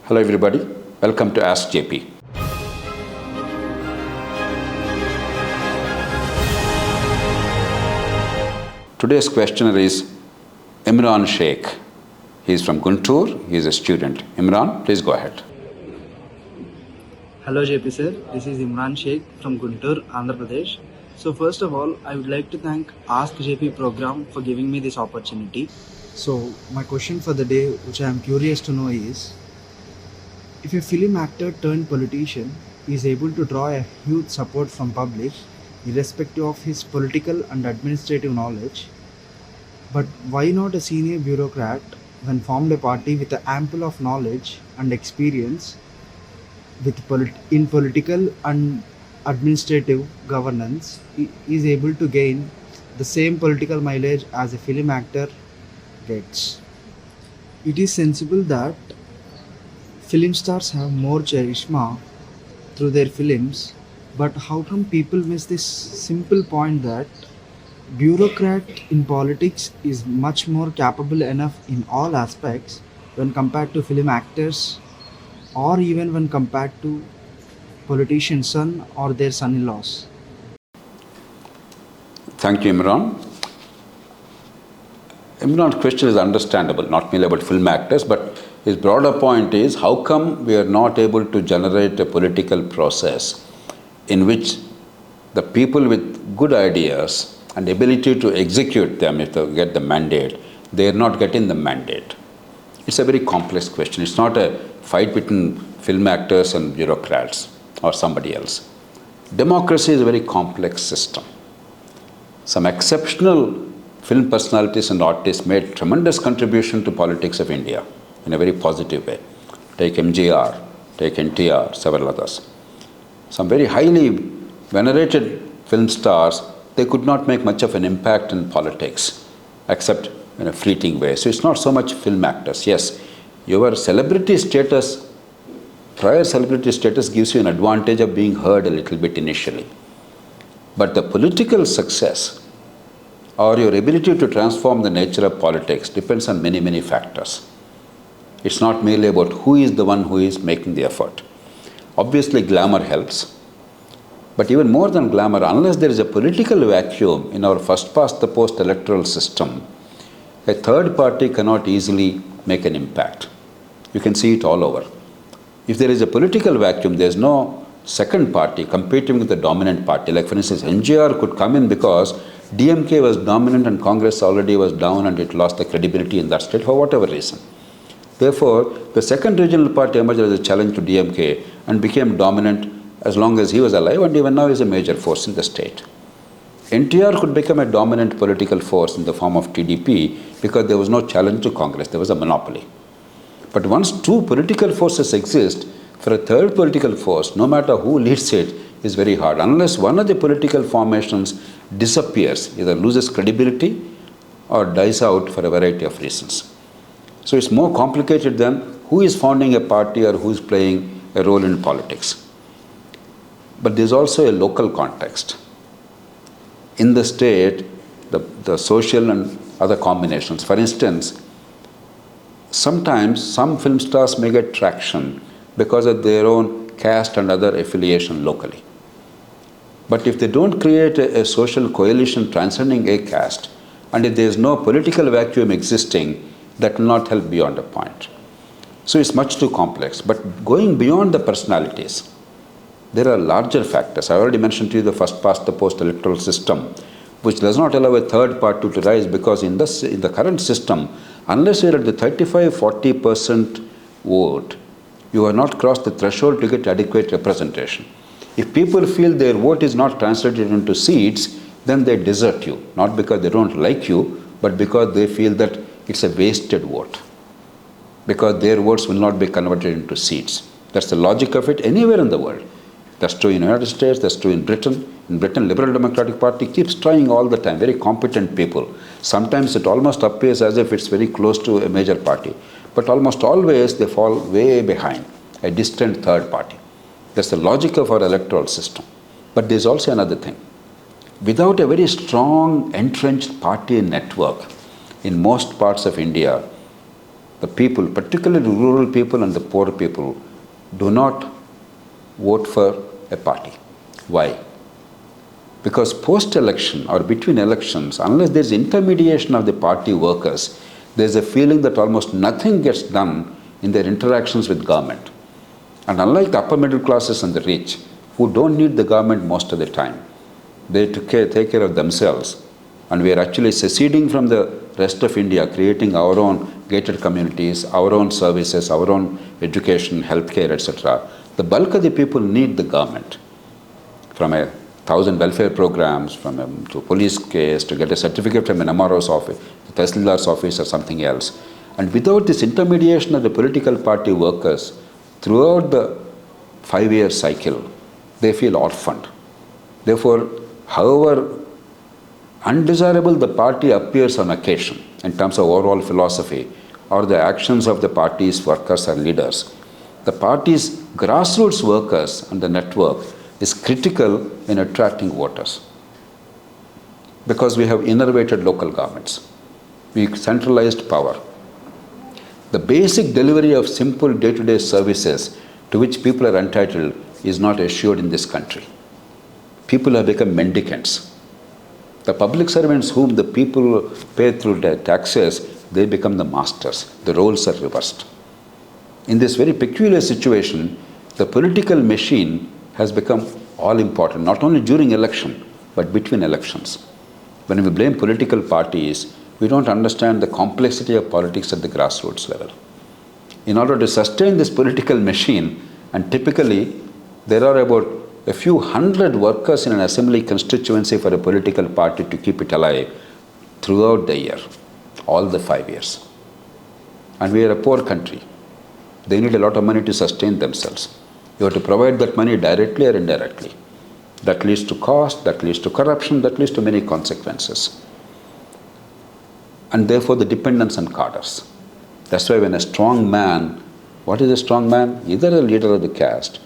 Hello everybody, welcome to Ask JP. Today's questioner is Imran Sheikh. He is from Guntur, he is a student. Imran, please go ahead. Hello JP sir, this is Imran Sheikh from Guntur, Andhra Pradesh. So first of all, I would like to thank Ask JP program for giving me this opportunity. So my question for the day, which I am curious to know is, if a film actor turned politician is able to draw a huge support from public, irrespective of his political and administrative knowledge, but why not a senior bureaucrat when formed a party with ample of knowledge and experience in political and administrative governance is able to gain the same political mileage as a film actor gets? It is sensible that film stars have more charisma through their films, but how come people miss this simple point that bureaucrat in politics is much more capable enough in all aspects when compared to film actors, or even when compared to politicians' son or their son-in-laws? Thank you, Imran. Imran's question is understandable, not merely about film actors, but his broader point is how come we are not able to generate a political process in which the people with good ideas and ability to execute them, if they get the mandate, they are not getting the mandate. It's a very complex question. It's not a fight between film actors and bureaucrats or somebody else. Democracy is a very complex system. Some exceptional film personalities and artists made tremendous contribution to politics of India in a very positive way. Take MGR, take NTR, several others. Some very highly venerated film stars, they could not make much of an impact in politics, except in a fleeting way. So it's not so much film actors. Yes, your celebrity status, prior celebrity status gives you an advantage of being heard a little bit initially. But the political success or your ability to transform the nature of politics depends on many, many factors. It's not merely about who is the one who is making the effort. Obviously, glamour helps. But even more than glamour, unless there is a political vacuum in our first-past-the-post electoral system, a third party cannot easily make an impact. You can see it all over. If there is a political vacuum, there is no second party competing with the dominant party. Like for instance, NGR could come in because DMK was dominant and Congress already was down and it lost the credibility in that state for whatever reason. Therefore, the second regional party emerged as a challenge to DMK and became dominant as long as he was alive, and even now is a major force in the state. NTR could become a dominant political force in the form of TDP because there was no challenge to Congress, there was a monopoly. But once two political forces exist, for a third political force, no matter who leads it, is very hard. Unless one of the political formations disappears, either loses credibility or dies out for a variety of reasons. So it's more complicated than who is founding a party or who is playing a role in politics. But there's also a local context. In the state, the social and other combinations. For instance, sometimes some film stars may get traction because of their own caste and other affiliation locally. But if they don't create a social coalition transcending a caste, and if there is no political vacuum existing, that will not help beyond a point. So it's much too complex. But going beyond the personalities, there are larger factors. I already mentioned to you the first-past-the-post electoral system, which does not allow a third party to rise because in the current system, unless you're at the 35-40% vote, you have not crossed the threshold to get adequate representation. If people feel their vote is not translated into seats, then they desert you, not because they don't like you, but because they feel that it's a wasted vote, because their votes will not be converted into seats. That's the logic of it anywhere in the world. That's true in the United States, that's true in Britain. In Britain, Liberal Democratic Party keeps trying all the time, very competent people. Sometimes it almost appears as if it's very close to a major party. But almost always they fall way behind a distant third party. That's the logic of our electoral system. But there's also another thing. Without a very strong entrenched party network in most parts of India, the people, particularly rural people and the poor people, do not vote for a party. Why? Because post-election or between elections, unless there is intermediation of the party workers, there is a feeling that almost nothing gets done in their interactions with government. And unlike the upper middle classes and the rich, who don't need the government most of the time, they take care of themselves. And we are actually seceding from the rest of India, creating our own gated communities, our own services, our own education, healthcare, etc. The bulk of the people need the government. From 1,000 welfare programs, to police case, to get a certificate from an MRO's office, the Tehsildar's office or something else. And without this intermediation of the political party workers, throughout the 5-year cycle, they feel orphaned. Therefore, however undesirable the party appears on occasion in terms of overall philosophy or the actions of the party's workers or leaders, the party's grassroots workers and the network is critical in attracting voters. Because we have innervated local governments. We centralized power. The basic delivery of simple day-to-day services to which people are entitled is not assured in this country. People have become mendicants. The public servants whom the people pay through their taxes, they become the masters. The roles are reversed. In this very peculiar situation, the political machine has become all important, not only during election, but between elections. When we blame political parties, we don't understand the complexity of politics at the grassroots level. In order to sustain this political machine, and typically there are about a few hundred workers in an assembly constituency for a political party to keep it alive throughout the year, all the 5 years. And we are a poor country. They need a lot of money to sustain themselves. You have to provide that money directly or indirectly. That leads to cost, that leads to corruption, that leads to many consequences. And therefore the dependence on cadres. That's why when a strong man, what is a strong man? Either a leader of the caste,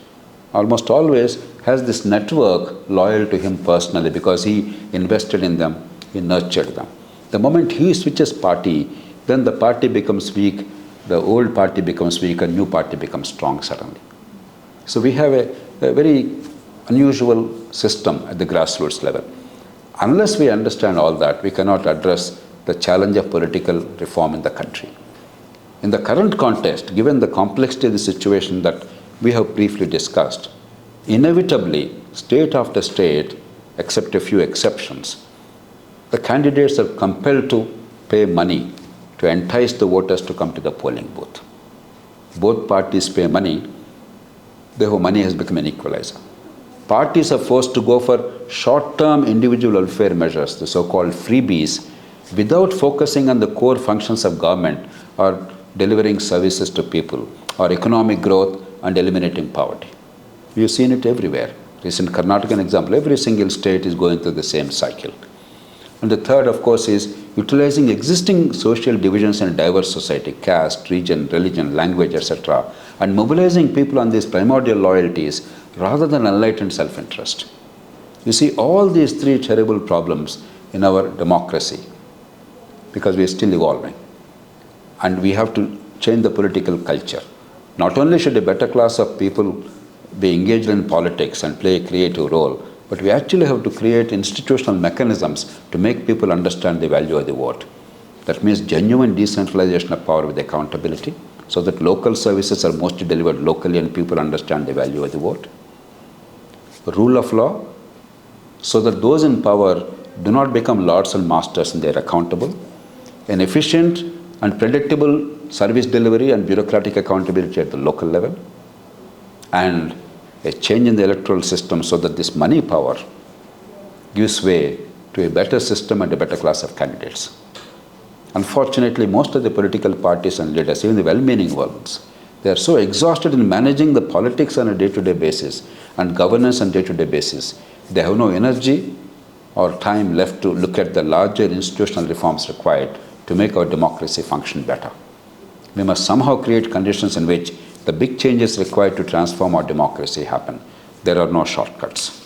almost always has this network loyal to him personally because he invested in them, he nurtured them. The moment he switches party, then the party becomes weak, the old party becomes weak, a new party becomes strong suddenly. So we have a very unusual system at the grassroots level. Unless we understand all that, we cannot address the challenge of political reform in the country. In the current context, given the complexity of the situation that we have briefly discussed, inevitably, state after state, except a few exceptions, the candidates are compelled to pay money to entice the voters to come to the polling booth. Both parties pay money, therefore money has become an equalizer. Parties are forced to go for short-term individual welfare measures, the so-called freebies, without focusing on the core functions of government or delivering services to people, or economic growth and eliminating poverty. We've seen it everywhere. Recent Karnataka example, every single state is going through the same cycle. And the third, of course, is utilizing existing social divisions in a diverse society, caste, region, religion, language, etc., and mobilizing people on these primordial loyalties rather than enlightened self-interest. You see all these three terrible problems in our democracy because we are still evolving. And we have to change the political culture. Not only should a better class of people be engaged in politics and play a creative role, but we actually have to create institutional mechanisms to make people understand the value of the vote. That means genuine decentralization of power with accountability, so that local services are mostly delivered locally and people understand the value of the vote. Rule of law, so that those in power do not become lords and masters and they are accountable. An efficient and predictable service delivery and bureaucratic accountability at the local level. And a change in the electoral system so that this money power gives way to a better system and a better class of candidates. Unfortunately, most of the political parties and leaders, even the well-meaning ones, they are so exhausted in managing the politics on a day-to-day basis and governance on a day-to-day basis. They have no energy or time left to look at the larger institutional reforms required to make our democracy function better. We must somehow create conditions in which the big changes required to transform our democracy happen. There are no shortcuts.